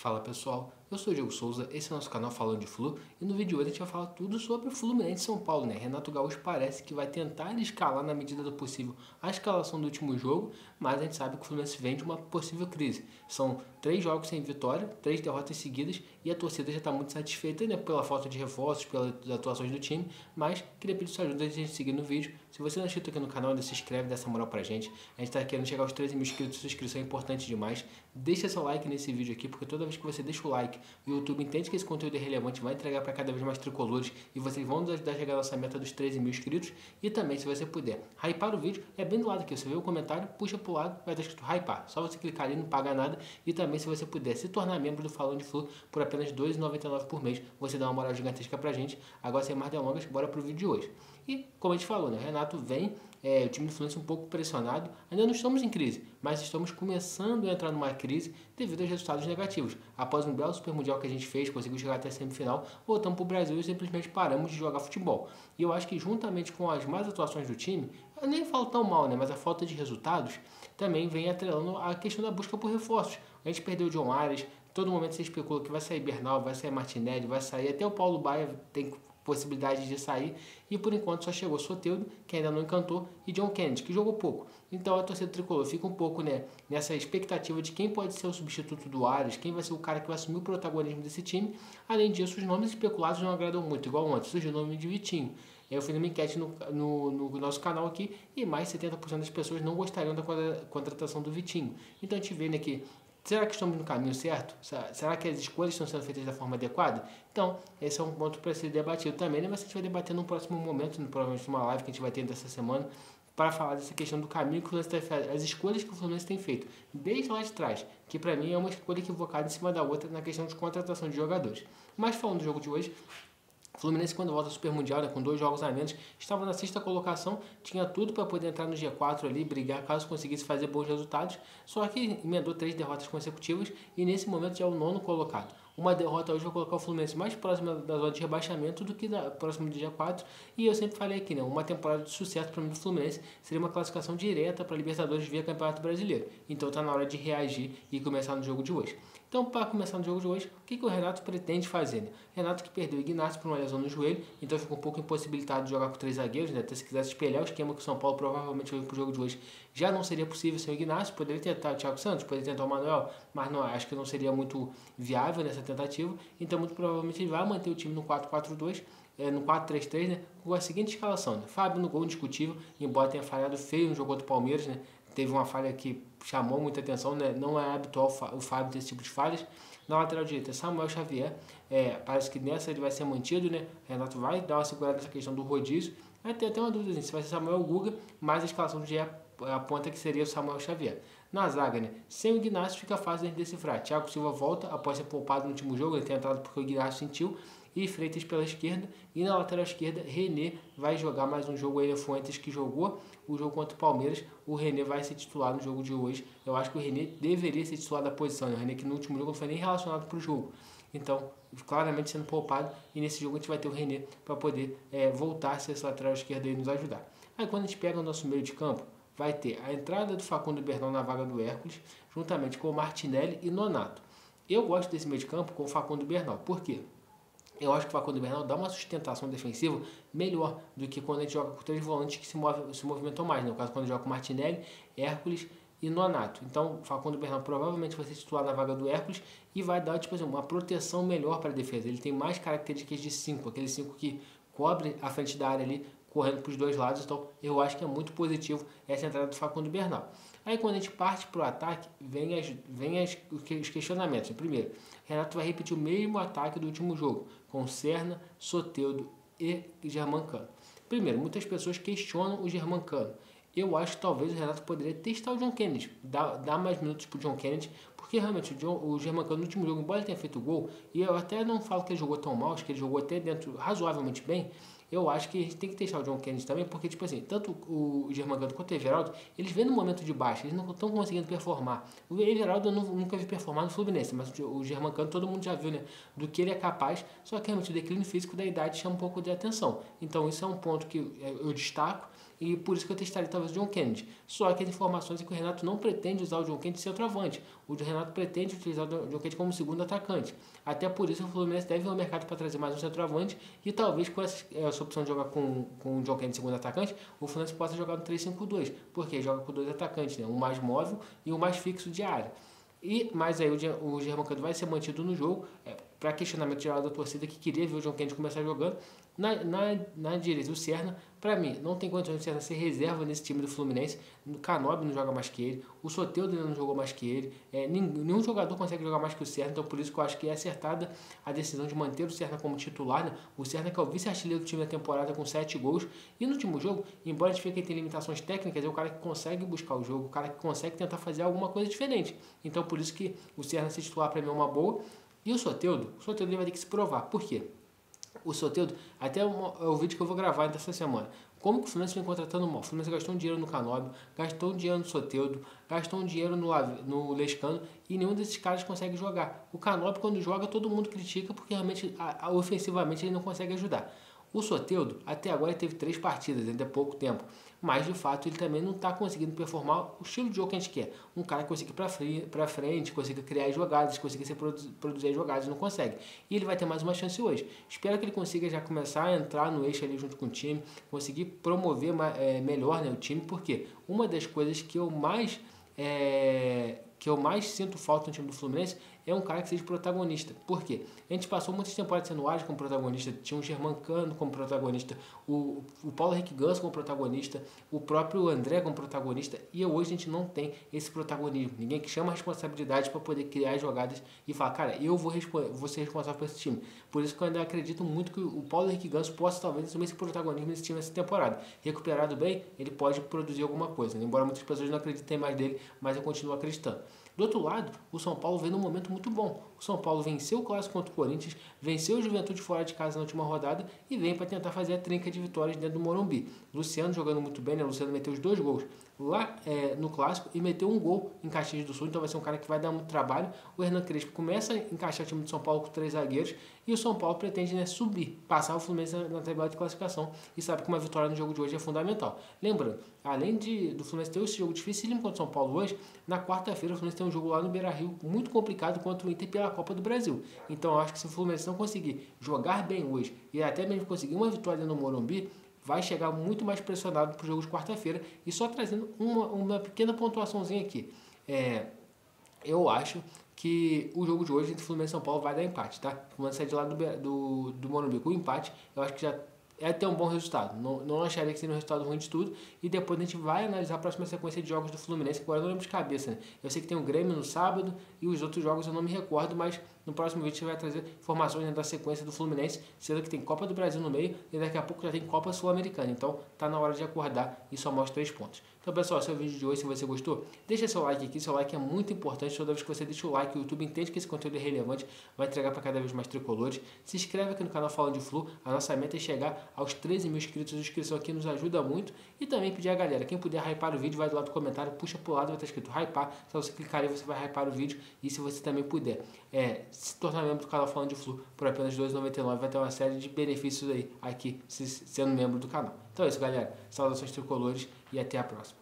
Fala pessoal, eu sou o Diego Souza, esse é o nosso canal Falando de Flu e no vídeo de hoje a gente vai falar tudo sobre o Fluminense São Paulo, né? Renato Gaúcho parece que vai tentar escalar na medida do possível a escalação do último jogo, mas a gente sabe que o Fluminense vem de uma possível crise. São 3 jogos sem vitória, 3 derrotas seguidas e a torcida já está muito satisfeita, né? Pela falta de reforços, pelas atuações do time, mas queria pedir sua ajuda a gente seguir no vídeo. Se você não é inscrito aqui no canal, ainda se inscreve, dá essa moral pra gente. A gente está querendo chegar aos 13 mil inscritos, sua inscrição é importante demais. Deixa seu like nesse vídeo aqui, porque toda vez que você deixa o like, o YouTube entende que esse conteúdo é relevante, vai entregar para cada vez mais tricolores e vocês vão nos ajudar a chegar a nossa meta dos 13 mil inscritos. E também, se você puder hypar o vídeo, é bem do lado aqui, você vê o comentário, puxa pro lado, vai estar escrito hypar. Só você clicar ali, não paga nada. E também, se você puder se tornar membro do Falando de Flu por apenas R$ 2,99 por mês, você dá uma moral gigantesca pra gente. Agora, sem mais delongas, bora pro vídeo de hoje. E, como a gente falou, né, o Renato vem, o time do Fluminense um pouco pressionado. Ainda não estamos em crise, mas estamos começando a entrar numa crise devido aos resultados negativos. Após um belo Super Mundial que a gente fez, conseguiu chegar até a semifinal, voltamos para o Brasil e simplesmente paramos de jogar futebol. E eu acho que juntamente com as más atuações do time, eu nem falo tão mal, né, mas a falta de resultados também vem atrelando a questão da busca por reforços. A gente perdeu o John Arias, todo momento você especula que vai sair Bernal, vai sair Martinelli, vai sair até o Paulo Baia, tem possibilidade de sair, e por enquanto só chegou Soteldo, que ainda não encantou, e John Kennedy, que jogou pouco. Então a torcida tricolor fica um pouco, né, nessa expectativa de quem pode ser o substituto do Arias, quem vai ser o cara que vai assumir o protagonismo desse time. Além disso, os nomes especulados não agradam muito, igual ontem surgiu o nome de Vitinho. Eu fiz uma enquete no nosso canal aqui e mais de 70% das pessoas não gostariam da contratação do Vitinho. Então a gente vê, né, que será que estamos no caminho certo? Será que as escolhas estão sendo feitas da forma adequada? Então, esse é um ponto para ser debatido também, né? Mas a gente vai debater num próximo momento, provavelmente numa live que a gente vai ter dessa semana, para falar dessa questão do caminho que o Fluminense tem feito, as escolhas que o Fluminense tem feito, desde lá de trás, que para mim é uma escolha equivocada em cima da outra na questão de contratação de jogadores. Mas falando do jogo de hoje, o Fluminense, quando volta ao Super Mundial, né, com 2 jogos a menos, estava na 6ª colocação, tinha tudo para poder entrar no G4 ali, brigar caso conseguisse fazer bons resultados, só que emendou 3 derrotas consecutivas e nesse momento já é o 9º colocado. Uma derrota hoje vai colocar o Fluminense mais próximo da zona de rebaixamento do que próximo do G4, e eu sempre falei aqui, né, uma temporada de sucesso para mim do Fluminense seria uma classificação direta para a Libertadores via Campeonato Brasileiro. Então está na hora de reagir e começar no jogo de hoje. Então, para começar no jogo de hoje, o que o Renato pretende fazer? Né? Renato que perdeu o Ignacio por uma lesão no joelho, então ficou um pouco impossibilitado de jogar com 3 zagueiros, né? Até se quisesse espelhar o esquema que o São Paulo provavelmente veio para o jogo de hoje, já não seria possível sem o Ignacio. Poderia tentar o Thiago Santos, poderia tentar o Manuel, mas não, acho que não seria muito viável nessa tentativa. Então, muito provavelmente ele vai manter o time no 4-4-2, no 4-3-3, né? Com a seguinte escalação, né? Fábio no gol indiscutível, embora tenha falhado feio no jogo contra o Palmeiras, né? Teve uma falha que chamou muita atenção, né? Não é habitual o Fábio ter esse tipo de falhas. Na lateral direita, Samuel Xavier, parece que nessa ele vai ser mantido, né? Renato vai dar uma segurada nessa questão do rodízio. Vai ter até uma dúvida assim, se vai ser Samuel ou Guga, mas a escalação já aponta que seria o Samuel Xavier. Na zaga, né? Sem o Ignacio fica fácil de decifrar. Thiago Silva volta após ser poupado no último jogo, ele tem entrado porque o Ignacio sentiu, e Freitas pela esquerda, e na lateral esquerda, René vai jogar mais um jogo. Ele Fuentes, que jogou o jogo contra o Palmeiras, o René vai ser titular no jogo de hoje. Eu acho que o René deveria ser titular da posição, né? O René que no último jogo não foi nem relacionado para o jogo, então claramente sendo poupado, e nesse jogo a gente vai ter o René para poder voltar a ser esse lateral esquerdo e nos ajudar. Aí quando a gente pega o nosso meio de campo, vai ter a entrada do Facundo Bernal na vaga do Hércules, juntamente com o Martinelli e Nonato. Eu gosto desse meio de campo com o Facundo Bernal, por quê? Eu acho que o Facundo Bernal dá uma sustentação defensiva melhor do que quando a gente joga com 3 volantes que se movimentam mais, né? No caso, quando joga com Martinelli, Hércules e Nonato. Então, o Facundo Bernal provavelmente vai ser titular na vaga do Hércules e vai dar, tipo assim, uma proteção melhor para a defesa. Ele tem mais características de 5, aquele 5 que cobre a frente da área ali, correndo para os 2 lados. Então, eu acho que é muito positivo essa entrada do Facundo Bernal. Aí, quando a gente parte para o ataque, vem os questionamentos. Primeiro, Renato vai repetir o mesmo ataque do último jogo, com Serna, Soteldo e Germancano. Primeiro, muitas pessoas questionam o Germancano. Eu acho que talvez o Renato poderia testar o John Kennedy, dar mais minutos para o John Kennedy, porque realmente o Germancano no último jogo, embora ele tenha feito gol, e eu até não falo que ele jogou tão mal, acho que ele jogou até dentro razoavelmente bem, eu acho que a gente tem que testar o John Kennedy também, porque, tipo assim, tanto o Germancano quanto o Everaldo, eles vêm no momento de baixa, eles não estão conseguindo performar. O Everaldo eu nunca vi performar no Fluminense, mas o Germancano todo mundo já viu, né, do que ele é capaz, só que realmente o declínio físico da idade chama um pouco de atenção. Então isso é um ponto que eu destaco. e por isso que eu testaria talvez o John Kennedy. Só que as informações é que o Renato não pretende usar o John Kennedy de centroavante. O Renato pretende utilizar o John Kennedy como segundo atacante. Até por isso o Fluminense deve ir ao mercado para trazer mais um centroavante e talvez com essa opção de jogar com o John Kennedy segundo atacante, o Fluminense possa jogar no 3-5-2, porque joga com dois atacantes, né? Um mais móvel e um mais fixo de área. Mas aí o Germancano vai ser mantido no jogo, para questionamento geral da torcida que queria ver o John Kennedy começar jogando. Na direita, o Serna, para mim, não tem condições de Serna ser reserva nesse time do Fluminense. O Canóbio não joga mais que ele, o Soteldo ainda não jogou mais que ele, nenhum jogador consegue jogar mais que o Serna, então por isso que eu acho que é acertada a decisão de manter o Serna como titular, né? O Serna que é o vice-artilheiro do time da temporada com 7 gols, e no último jogo, embora a gente veja que ele tem limitações técnicas, é o cara que consegue buscar o jogo, o cara que consegue tentar fazer alguma coisa diferente. Então por isso que o Serna ser titular para mim é uma boa. E o Soteldo ele vai ter que se provar. Por quê? O Soteldo, até o vídeo que eu vou gravar dessa semana. Como que o Fluminense vem contratando mal? O Fluminense gastou um dinheiro no Canóbio, gastou um dinheiro no Soteldo, gastou um dinheiro no Lescano e nenhum desses caras consegue jogar. O Canóbio, quando joga, todo mundo critica porque realmente, ofensivamente, ele não consegue ajudar. O Soteldo, até agora, teve 3 partidas, ainda é pouco tempo. Mas, de fato, ele também não está conseguindo performar o estilo de jogo que a gente quer. Um cara que consiga ir para frente, consiga criar jogadas, consiga produzir jogadas, não consegue. E ele vai ter mais uma chance hoje. Espero que ele consiga já começar a entrar no eixo ali junto com o time, conseguir promover melhor, né, o time, porque uma das coisas que eu mais sinto falta no time do Fluminense é um cara que seja protagonista. Por quê? A gente passou muitas temporadas sendo Ares como protagonista, tinha o Germancano como protagonista, o Paulo Henrique Ganso como protagonista, o próprio André como protagonista, e hoje a gente não tem esse protagonismo. Ninguém que chama a responsabilidade para poder criar jogadas e falar, cara, eu vou ser responsável por esse time. Por isso que eu ainda acredito muito que o Paulo Henrique Ganso possa talvez assumir esse protagonismo nesse time nessa temporada. Recuperado bem, ele pode produzir alguma coisa, né? Embora muitas pessoas não acreditem mais dele, mas eu continuo acreditando. Do outro lado, o São Paulo vem num momento muito bom. O São Paulo venceu o Clássico contra o Corinthians, venceu o Juventude fora de casa na última rodada e vem para tentar fazer a trinca de vitórias dentro do Morumbi. Luciano jogando muito bem, né? Luciano meteu os 2 gols lá no Clássico e meteu um gol em Caxias do Sul, então vai ser um cara que vai dar muito trabalho. O Hernan Crespo começa a encaixar o time do São Paulo com 3 zagueiros e o São Paulo pretende, né, subir, passar o Fluminense na tabela de classificação e sabe que uma vitória no jogo de hoje é fundamental. Lembrando, além do Fluminense ter esse jogo dificílimo contra o São Paulo hoje, na quarta-feira o Fluminense tem um jogo lá no Beira-Rio muito complicado contra o Inter pela Copa do Brasil. Então eu acho que se o Fluminense não conseguir jogar bem hoje e até mesmo conseguir uma vitória no Morumbi, vai chegar muito mais pressionado para o jogo de quarta-feira. E só trazendo uma pequena pontuaçãozinha aqui. Eu acho que o jogo de hoje entre Fluminense e São Paulo vai dar empate, tá? O Fluminense sai de lá do Morumbi com empate, eu acho que já é ter um bom resultado. Não acharia que seria um resultado ruim de tudo. E depois a gente vai analisar a próxima sequência de jogos do Fluminense, que agora eu não lembro de cabeça, né? Eu sei que tem o Grêmio no sábado e os outros jogos eu não me recordo, mas no próximo vídeo você vai trazer informações, né, da sequência do Fluminense, sendo que tem Copa do Brasil no meio e daqui a pouco já tem Copa Sul-Americana. Então tá na hora de acordar e somar os 3 pontos. Então, pessoal, esse é o vídeo de hoje. Se você gostou, deixa seu like aqui. Seu like é muito importante. Toda vez que você deixa o like, o YouTube entende que esse conteúdo é relevante, vai entregar para cada vez mais tricolores. Se inscreve aqui no canal Falando de Flu. A nossa meta é chegar aos 13 mil inscritos. A inscrição aqui nos ajuda muito. E também pedir a galera, quem puder hypar o vídeo, vai do lado do comentário, puxa pro lado, vai estar escrito hypar. Só você clicar aí, você vai hypar o vídeo. E se você também puder se tornar membro do canal Falando de Flu por apenas R$ 2,99, vai ter uma série de benefícios aí aqui, sendo membro do canal. Então é isso, galera. Saudações tricolores e até a próxima.